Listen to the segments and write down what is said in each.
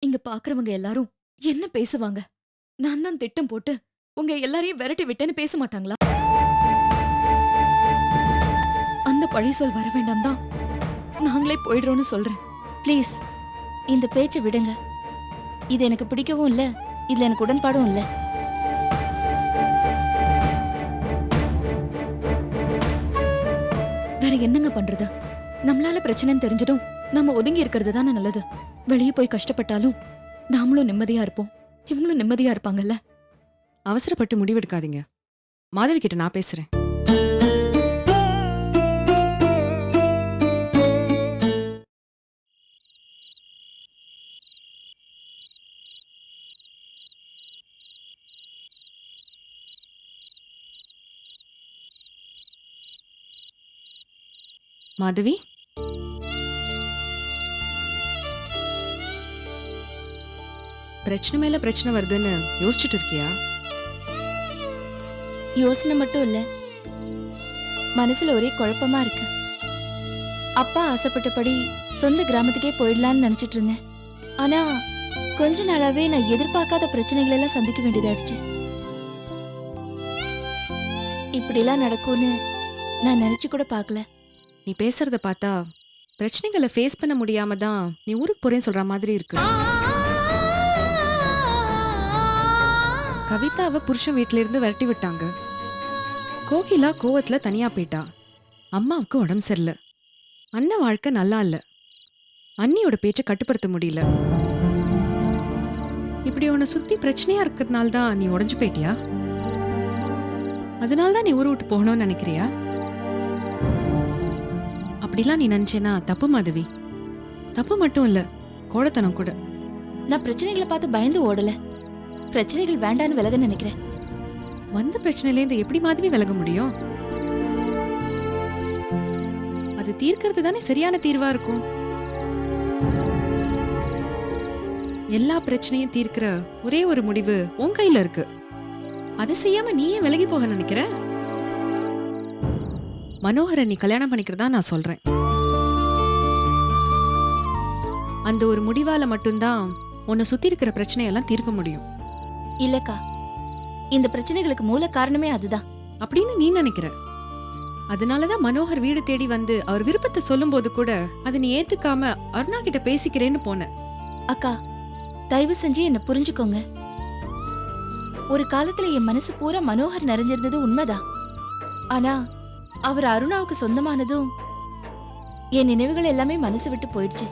இங்க பாக்குறவங்க எல்லாரும் என்ன பேசுவாங்க? நான் தான் திட்டம் போட்டு உங்க எல்லாரையும் விரட்டி விட்டேன்னு பேச மாட்டாங்களா? அந்த பழி சொல் வர வேண்டாம் தான் நாங்களே போயிடுறோம்னு சொல்றேன். ப்ளீஸ் இந்த பேச்சை விடுங்க. இது எனக்கு பிடிக்கவும் இல்ல, இதுல எனக்கு உடன்பாடும் இல்ல. வேற என்னங்க பண்றது? நம்மளால பிரச்சனைன்னு தெரிஞ்சதும் நம்ம ஒதுங்கி இருக்கிறது தானே நல்லது. வெளியே போய் கஷ்டப்பட்டாலும் நாமளும் நிம்மதியா இருப்போம், இவங்களும் நிம்மதியா இருப்பாங்கல்ல. அவசரப்பட்டு முடிவெடுக்காதீங்க. மாதவி கிட்ட நான் பேசுறேன். மாதவி, பிரச்சனை மேல பிரச்சனை வருதுன்னு யோசிச்சுட்டு இருக்கியா? யோசனை மட்டும் இல்ல, மனசுல ஒரே குழப்பமா இருக்கு. அப்பா ஆசைப்பட்டபடி சொந்த கிராமத்துக்கே போயிடலான்னு நினைச்சிட்டு இருந்தேன். ஆனா கொஞ்ச நாளாவே நான் எதிர்பார்க்காத பிரச்சனைகள் எல்லாம் சந்திக்க வேண்டியதாயிடுச்சு. இப்படிலாம் நடக்கும்னு நான் நினைச்சு கூட பார்க்கல. நீ பேசுறத பார்த்தா பிரச்சனைகளை ஃபேஸ் பண்ண முடியாம தான் நீ ஊருக்கு போறேன்னு சொல்ற மாதிரி இருக்கு. கவிதாவை புருஷன் வீட்ல இருந்து விரட்டி விட்டாங்க. கோகிலா கோவத்துல தனியா போயிட்டா. அம்மாவுக்கு உடம்பு சரியில்லை. அண்ணன் வாழ்க்கை நல்லா இல்ல. அண்ணியோட பேச்சை கட்டுப்படுத்த முடியல. இப்படி உன்னை சுத்தி பிரச்சனையா இருக்கிறதுனால தான் நீ உடஞ்சு போயிட்டியா? அதனால தான் நீ ஊரை விட்டு போகணும்னு நினைக்கிறியா? அப்படிலாம் நீ நினைச்சேனா தப்பு மாதவி. தப்பு மட்டும் இல்ல, கோடத்தனம் கூட. நான் பிரச்சனைகளை பார்த்து பயந்து ஓடல. பிரச்சனைகள் வேண்டான்னு விலக நினைக்கிறேன். வந்த பிரச்சனையிலேருந்து எப்படி மாதவி விலக முடியும்? அது தீர்க்கிறது தானே சரியான தீர்வா இருக்கும். எல்லா பிரச்சனையும் தீர்க்கிற ஒரே ஒரு முடிவு உன் கையில இருக்கு. அதை செய்யாம நீ ஏன் விலகி போக நினைக்கிற? மனோகரை நீ கல்யாணம் பண்ணிக்கிறதா நான் சொல்றேன். அந்த ஒரு முடிவால மட்டும்தான் உன்னை சுத்தி இருக்கிற பிரச்சனையெல்லாம் தீர்க்க முடியும். இல்லக்கா, இந்த பிரச்சனைகளுக்கு மூல காரணமே அதுதான் அப்படின்னு நீ நினைக்கிற. அதனாலதான் மனோகர் வீடு தேடி வந்து அவர் விருப்பத்தை சொல்லும் போது கூட அதை நீ ஏத்துக்காம அருணா கிட்ட பேசிக்கிறேன்னு போன. அக்கா, தயவு செஞ்சு என்ன புரிஞ்சுக்கோங்க. ஒரு காலத்துல என் மனசு பூரா மனோகர் நிறைஞ்சிருந்தது உண்மைதான். ஆனா அவர் அருணாவுக்கு சொந்தமானதும் என் நினைவுகள் எல்லாமே மனசு விட்டு போயிடுச்சு.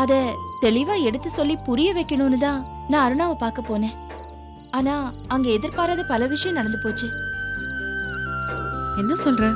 அத தெளிவா எடுத்து சொல்லி புரிய வைக்கணும்னு தான் நான் அருணாவை பார்க்க போனேன். ஆனா அங்க எதிர்பாராத பல விஷயம் நடந்து போச்சு. என்ன சொல்ற?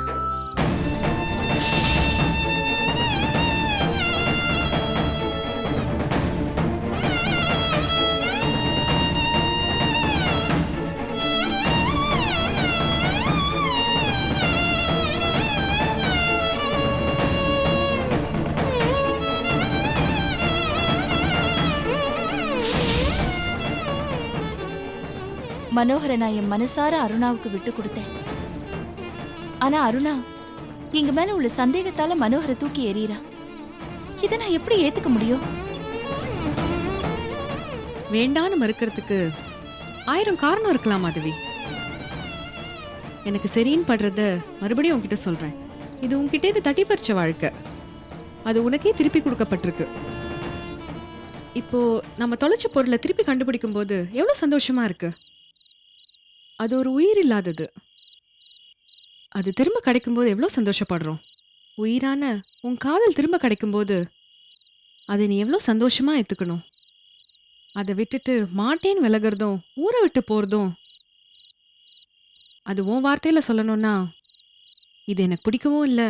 மனோகரை நான் என் மனசார அருணாவுக்கு விட்டு கொடுத்தேன். ஆனா அருணா எங்க மேல உள்ள சந்தேகத்தால மனோகரை தூக்கி எறியறா. இதை நான் எப்படி ஏத்துக்க முடியும்? வேண்டான்னு மறுக்கிறதுக்கு 1000 காரணம் இருக்கலாம் மாதவி. எனக்கு சரின்னு படுறத மறுபடியும் உன்கிட்ட சொல்றேன். இது உன்கிட்ட இது தட்டி பறிச்ச வாழ்க்கை. அது உனக்கே திருப்பி கொடுக்கப்பட்டிருக்கு. இப்போ நம்ம தொலைச்ச பொருளை திருப்பி கண்டுபிடிக்கும் போது எவ்வளவு சந்தோஷமா இருக்கு. அது ஒரு உயிர் இல்லாதது. அது திரும்ப கிடைக்கும்போது எவ்வளோ சந்தோஷப்படுறோம். உயிரான உன் காதல் திரும்ப கிடைக்கும்போது அதை நீ எவ்வளோ சந்தோஷமா ஏத்துக்கணும். அதை விட்டுட்டு மாட்டேன்னு விலகிறதும் ஊரை விட்டு போறதும், அது உன் வார்த்தையில சொல்லணும்னா இது எனக்கு பிடிக்கவும் இல்லை,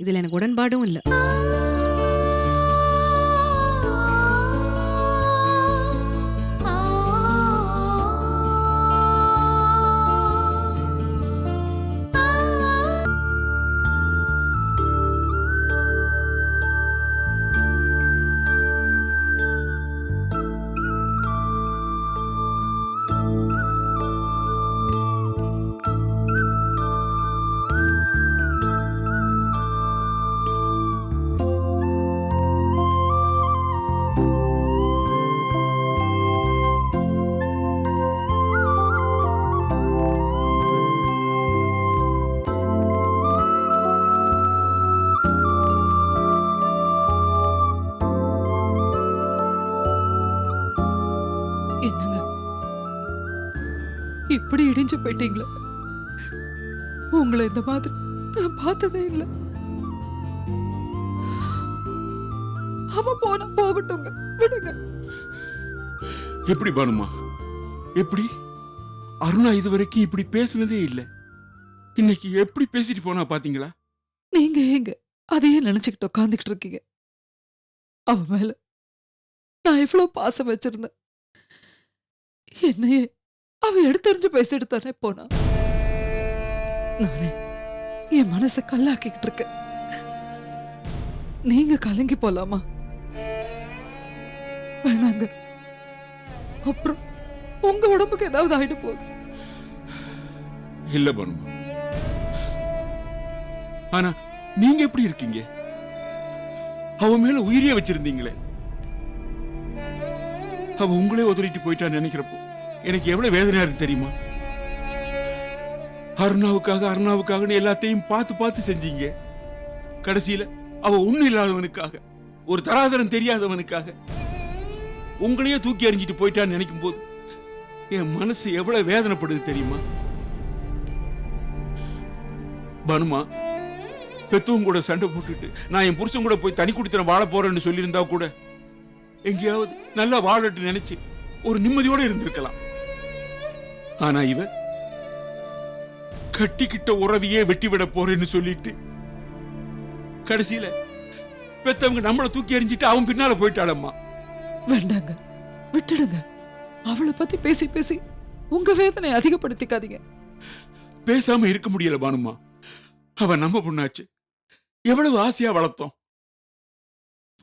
இதுல எனக்கு உடன்பாடும் இல்லை. வந்துட்டீங்களே. உங்களை இந்த மாதிரி நான் பார்த்ததே இல்லை. அவ போனா போகட்டுங்க, விடுங்க. எப்படி பானுமா? எப்படி? அருணா இதுவரைக்கும் இப்படி பேசுனதே இல்லை. இன்னைக்கு எப்படி பேசிட்டு போனா பாத்தீங்களா? நீங்க ஏங்க அதையே நினைச்சுக்கிட்டு உட்காந்துக்கிட்டு இருக்கீங்க? அவ மேல நான் எவ்வளவு பாசம் வச்சிருந்தேன். என்னையே அவ எடுத்தறிஞ்சு பேசிட்டு தானே போனா. நானே என் மனசை கல்லாக்கிக்கிட்டு இருக்கேன். நீங்க கலங்கி போலாமா? வேணாங்க. அப்புறம் உங்க உடம்புக்கு ஏதாவது ஆயிட்டு போகுது. இல்ல பானுமா, ஆனா நீங்க எப்படி இருக்கீங்க? அவ மேல உயிரியே வச்சிருந்தீங்களே, அவ உங்களே உதறிட்டு போயிட்டான்னு நினைக்கிறப்போ எனக்கு எவ்வளவு வேதனையா இருக்கு தெரியுமா? அருணாவுக்காக எல்லாத்தையும் பார்த்து பார்த்து செஞ்சீங்க. கடைசியில அவ ஒண்ணு இல்லாதவனுக்காக, ஒரு தராதரம் தெரியாதவனுக்காக உங்களையே தூக்கி எறிஞ்சிட்டு போயிட்டான்னு நினைக்கும் போது என் மனசு எவ்வளவு வேதனைப்படுது தெரியுமா? பனுமா, பெத்தவங்க கூட சண்டை போட்டுட்டு நான் என் புருஷன் கூட போய் தனி குடித்தன வாழ போறேன்னு சொல்லியிருந்தா கூட எங்கேயாவது நல்லா வாழட்டு நினைச்சு ஒரு நிம்மதியோட இருந்திருக்கலாம். ஆனா இவ கட்டிக்கிட்ட உறவையே வெட்டி விட போறேன்னு சொல்லிட்டு கடைசியில பெத்தவங்க நம்மளை தூக்கி எறிஞ்சிட்டு அவன் பின்னால போயிட்டாளம்மா. வேண்டாங்க, விட்டுடுங்க. அவளை பத்தி பேசி பேசி உங்க வேதனை அதிகப்படுத்திக்காதீங்க. பேசாம இருக்க முடியல பானுமா. அவ நம்ம பொண்ணாச்சு, எவ்வளவு ஆசையா வளர்த்தோம்.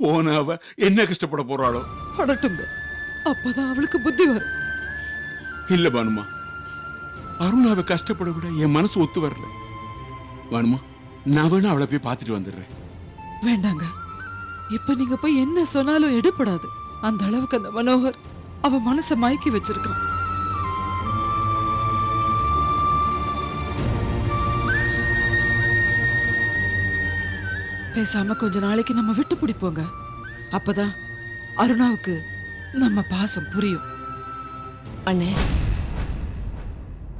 போன அவ என்ன கஷ்டப்பட போறாளோ. படட்டுங்க, அப்பதான் அவளுக்கு புத்தி வரும். இல்ல பானுமா, அருணாவை கஷ்டப்பட விட என் மனசு ஒத்து வரல. பானுமா, நான் வேணா அவளை போய் பார்த்துட்டு வந்துடுறேன். வேண்டாங்க, இப்ப நீங்க போய் என்ன சொன்னாலும் எடுப்படாது. அந்த அளவுக்கு அந்த மனோகர் அவ மனசை மயக்கி வச்சிருக்கான். பேசாம கொஞ்ச நாளைக்கு நம்ம விட்டு பிடிப்போங்க. அப்பதான் அருணாவுக்கு நம்ம பாசம் புரியும். அண்ணே,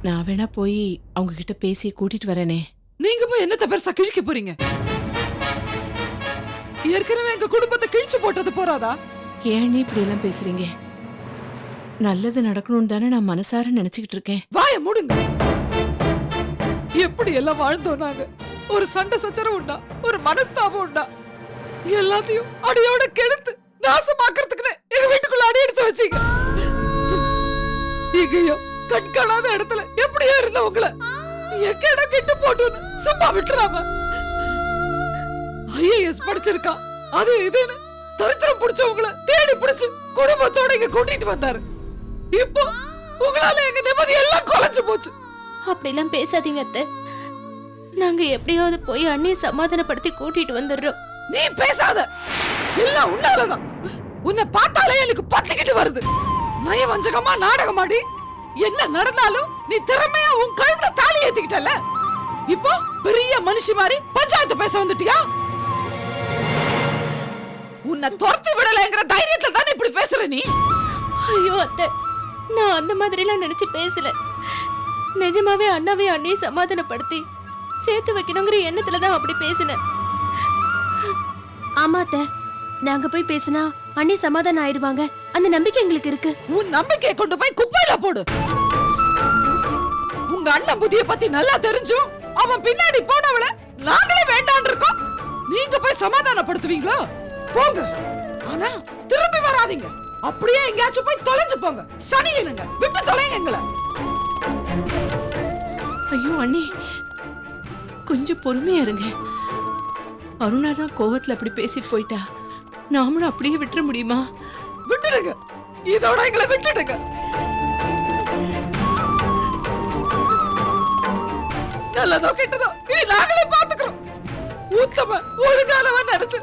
நான் வேணா போய் அவங்க கிட்ட பேசி கூட்டிட்டு வரேனே. நீங்க போய் என்னத்த பெருசா கிழிக்க போறீங்க? ஏற்கனவே எங்க குடும்பத்தை கிழிச்சு போட்டது போறாதா? ஏன் இப்படி எல்லாம் பேசுறீங்க? நல்லது நடக்கணும்னு தானே நான் மனசார நினைச்சுக்கிட்டு இருக்கேன். வாய மூடுங்க. எப்படி எல்லாம் வாழ்ந்தோம் நாங்க. ஒரு சண்டை சச்சரவு உண்டா, ஒரு மனஸ்தாபம் உண்டா, எல்லாத்தையும் அடியோட கெடுத்து நாசமாக்குறதுக்குன்னு எங்க வீட்டுக்குள்ள அடி எடுத்து வச்சீங்க. எங்கேயோ கண்காணாத இடத்துல எப்படியோ இருந்த உங்களை எக்கட கிட்டு போட்டுன்னு சும்மா விட்டுறாம ஐஏஎஸ் படிச்சிருக்கா அது இதுன்னு தரித்திரம் பிடிச்சவங்களை தேடி பிடிச்சு குடும்பத்தோட இங்க கூட்டிட்டு வந்தாரு. இப்போ உங்களால எங்க நிம்மதி எல்லாம் குலைச்சு போச்சு. அப்படிலாம் பேசாதீங்க அத்தை. நாங்க எப்படியாவது போய் அண்ணியை சமாதானப்படுத்தி கூட்டிட்டு வந்துடுறோம். நீ பேசாத, எல்லாம் உன்னாலதான். உன்னை பார்த்தாலே எனக்கு பத்திக்கிட்டு வருது. நயவஞ்சகமா நாடகமாடி என்ன நடந்தாலும் நீ திறமையா உன் கழுத்துல தாலி ஏத்திக்கிட்டல. இப்போ பெரிய மனுஷி மாதிரி பஞ்சாயத்து பேச வந்துட்டியா? உன்னை துரத்தி விடலைங்கிற தைரியத்துல தானே இப்படி பேசுற நீ? ஐயோ அத்தை, நான் அந்த மாதிரி எல்லாம் நினைச்சு பேசல. நிஜமாவே அண்ணாவே அண்ணியை சமாதானப்படுத்தி சேர்த்து வைக்கணுங்கிற எண்ணத்துலதான் அப்படி பேசினேன். ஆமா அத்தை, நாங்க போய் பேசினா அண்ணி சமாதானம் ஆயிடுவாங்க. அந்த நம்பிக்கை எங்களுக்கு இருக்கு. உன் நம்பிக்கையை கொண்டு போய் குப்பையில போடு. உங்க அண்ணன் புதிய பத்தி நல்லா தெரிஞ்சும் அவன் பின்னாடி போனவள நாங்களே வேண்டான் இருக்கோம். நீங்க போய் சமாதானப்படுத்துவீங்களா? போங்க, ஆனா திரும்பி வராதீங்க. அப்படியே எங்கேயாச்சும் போய் தொலைஞ்சு போங்க. சனி இல்லைங்க, விட்டு தொலைங்க எங்களை. ஐயோ அண்ணி, கொஞ்சம் பொறுமையா இருங்க. அருணா தான் கோவத்துல அப்படி பேசிட்டு போயிட்டா. நாமளும் அப்படியே விட்டுற முடியுமா? விட்டுடுங்க, இதோட எங்களை விட்டுடுங்க. நல்லதோ கெட்டதோ இனி நாங்களே பாத்துக்கிறோம். உத்தம ஒழுங்கானவன் நினைச்சு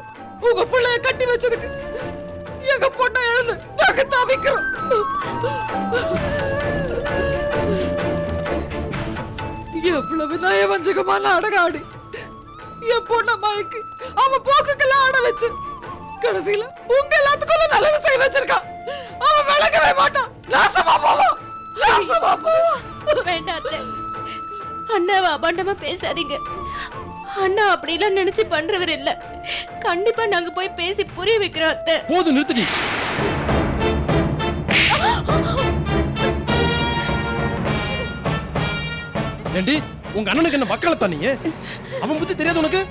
உங்க பிள்ளைய கட்டி வச்சதுக்கு எங்க பொண்ணை எழுந்து நாங்க தவிக்கிறோம். எவ்வளவு நயவஞ்சகமா நாடகம் ஆடி என் பொண்ண மயக்கு அவன் போக்குக்கெல்லாம் ஆட வச்சு கடைசியில உங்க எல்லாத்துக்குள்ள நல்லது செய்ய வச்சிருக்கான். அவன் விளங்கவே மாட்டான். நாசமா போவான், நாசமா போவான். வேண்டாம் அத்தை, அண்ணாவை அபாண்டமா பேசாதீங்க. அண்ணா அப்படிலாம் நினைச்சு பண்றவர் இல்ல. கண்டிப்பா நாங்க போய் பேசி புரிய வைக்கிறோம் அத்தை. போதும், நிறுத்தடி. ஏண்டி உங்க அண்ணனுக்கு என்ன வக்காலத்தான் நீங்க? அவன் புத்தி தெரியாது உனக்கு?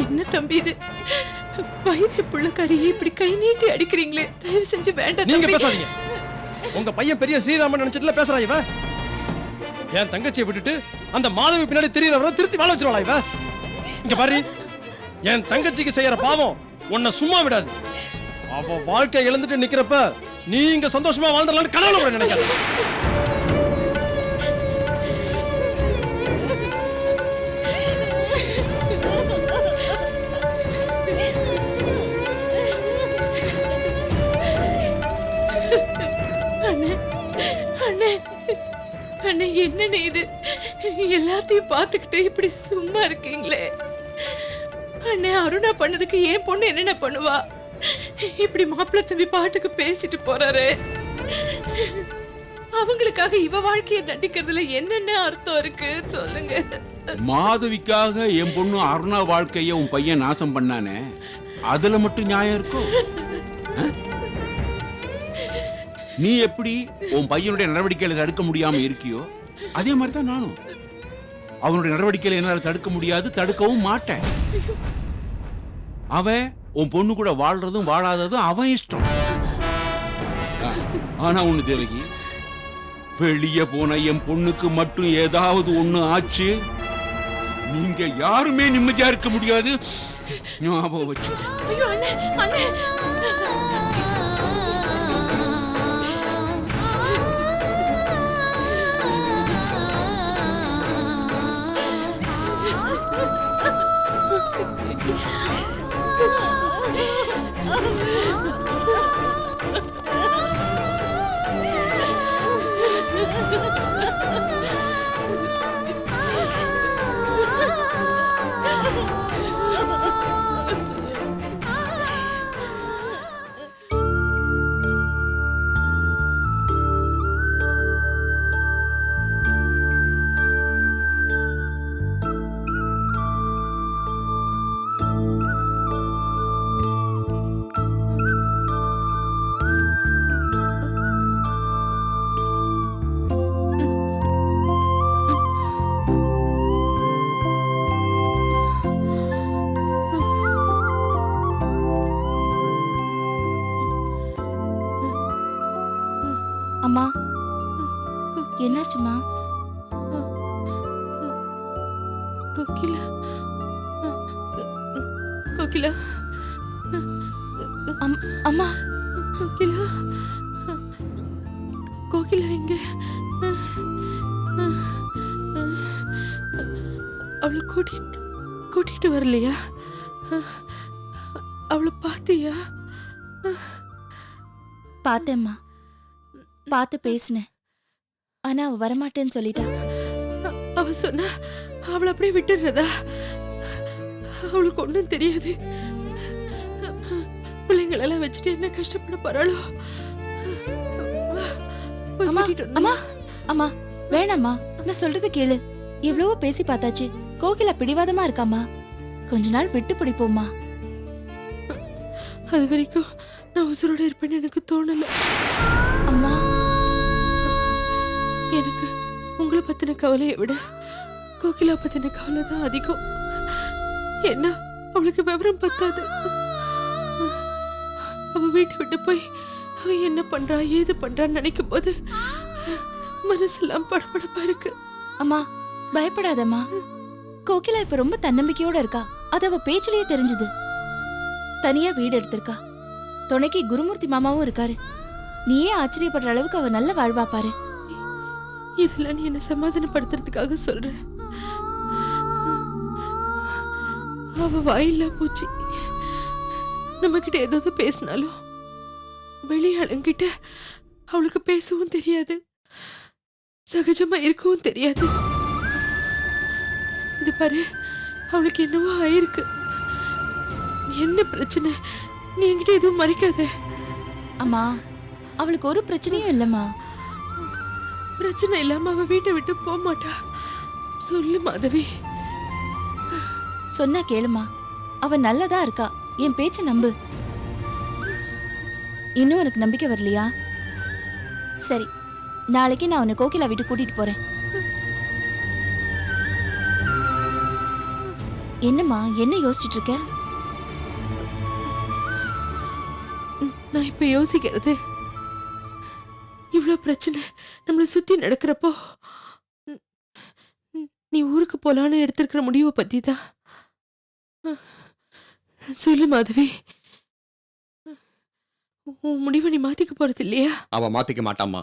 என்ன தம்பி இது? வயிற்று புள்ளக்காரியை இப்படி கை நீட்டி அடிக்கிறீங்களே, தயவு செஞ்சு வேண்டாம் நீங்க தம்பி. பேசாதீங்க. உங்க பையன் பெரிய ஸ்ரீராமன் நினைச்சிட்டுல பேசுறா இவ? என் தங்கச்சியை விட்டுட்டு அந்த மாதவி பின்னாடி தெரியறவரை திருத்தி வாழ வச்சிருவாளா இவ? இங்க பாரு, என் தங்கச்சிக்கு செய்யற பாவம் உன்னை சும்மா விடாது. அவ வாழ்க்கை இழந்துட்டு நிக்கிறப்ப நீ இங்க சந்தோஷமா வாழ்ந்துடலாம்னு கனவுல கூட நினைக்காத. அண்ணே, என்னண்ணே இது? எல்லாத்தையும் பார்த்துக்கிட்டு இப்படி சும்மா இருக்கீங்களே. அண்ணே, அருணா பண்ணதுக்கு ஏன் பொண்ணு என்னென்ன பண்ணுவா? இப்படி மாப்பிள்ளை தம்பி பாட்டுக்கு பேசிட்டு போறாரு. அவங்களுக்காக இவ வாழ்க்கையை தண்டிக்கிறதுல என்னென்ன அர்த்தம் இருக்கு சொல்லுங்க. மாதவிக்காக என் பொண்ணு அருணா வாழ்க்கைய உன் பையன் நாசம் பண்ணானே, அதுல மட்டும் நியாயம் இருக்கும்? நீ எப்படி உன் பையனுடைய நடவடிக்கைகளை தடுக்க முடியாம இருக்கியோ, அதே மாதிரி தான் நானும் அவனுடைய நடவடிக்கைகளை என்னால தடுக்க முடியாது, தடுக்கவும் மாட்டேன். அவன் உன் பொண்ணு கூட வாழ்றதும் வாழாததும் அவன் இஷ்டம். ஆனா ஒண்ணு தேவகி, வெளியே போன என் பொண்ணுக்கு மட்டும் ஏதாவது ஒண்ணு ஆச்சு, நீங்க யாருமே நிம்மதியா இருக்க முடியாது. ஞாபகம் வச்சு. ஐயோ அண்ணே, அண்ணே. அம்மா, என்னாச்சுமா? கோகிலா, கோகிலா, அம்மா, கோகிலா, கோகிலா இங்க. அவளை கூட்டிட்டு வரலையா? அவளை பாத்தியா? பார்த்தேம்மா, பார்த்து பேசினேன். ஆனா அவ வரமாட்டேன்னு சொல்லிட்டா. அவ சொன்னா அவளை அப்படியே விட்டுறதா? அவளுக்கு ஒண்ணும் தெரியாது. பிள்ளைங்களெல்லாம் வச்சுட்டு என்ன கஷ்டப்பட போறாளோ? போய் அம்மா, கூட்டிட்டு வந்து. அம்மா, அம்மா, வேணாம்மா, நான் சொல்றது கேளு. எவ்வளவோ பேசி பார்த்தாச்சு. கோகிலா பிடிவாதமா இருக்காம்மா. கொஞ்ச நாள் விட்டு பிடிப்போம்மா. அது வரைக்கும் நான் உசுரோட இருப்பேன்னு எனக்கு தோணல. அம்மா, எனக்கு உங்களை பத்தின கவலையை விட கோகிலா பத்தின கவலை தான் அதிகம். என்ன அவளுக்கு விவரம் பத்தாது. அவ வீட்டை விட்டு போய் அவ என்ன பண்றா ஏது பண்றான்னு நினைக்கும் போது மனசெல்லாம் படபடப்பா இருக்கு. அம்மா, பயப்படாதம்மா. கோகிலா இப்ப ரொம்ப தன்னம்பிக்கையோட இருக்கா. அது அவ பேச்சிலேயே தெரிஞ்சது. தனியா வீடு எடுத்திருக்கா. துணைக்கு குருமூர்த்தி மாமாவும் இருக்காரு. நீயே ஆச்சரியப்படுற அளவுக்கு அவ நல்ல வாழ்வா பாரு. இதெல்லாம் நீ என்ன சமாதானப்படுத்துறதுக்காக சொல்ற. அவ வாயில்லா பூச்சி. நம்ம கிட்ட ஏதாவது பேசினாலும் வெளியாளங்கிட்ட அவளுக்கு பேசவும் தெரியாது, சகஜமா இருக்கவும் தெரியாது. இது பாரு, அவளுக்கு என்னவோ ஆயிருக்கு. என்ன பிரச்சனை? நீ என்கிட்ட எதுவும் மறைக்காத. அம்மா, அவளுக்கு ஒரு பிரச்சனையும் இல்லம்மா. பிரச்சனை இல்லாம அவ வீட்டை விட்டு போக மாட்டா. சொல்லு மாதவி. சொன்னா கேளுமா, அவ நல்லதா இருக்கா, என் பேச்ச நம்பு. இன்னும் உனக்கு நம்பிக்கை வரலையா? சரி, நாளைக்கு நான் உன்னை கோகிலா வீட்டு கூட்டிட்டு போறேன். என்னம்மா, என்ன யோசிச்சுட்டு இருக்க? நான் இப்ப யோசிக்கிறது, இவ்ளோ பிரச்சனை நம்மளை சுத்தி நடக்கிறப்போ நீ ஊருக்கு போலான்னு எடுத்திருக்கிற முடிவை பத்தி தான். சொல்லு மாதவி, உன் முடிவை நீ மாத்திக்க போறது இல்லையா? அவ மாத்திக்க மாட்டாம்மா.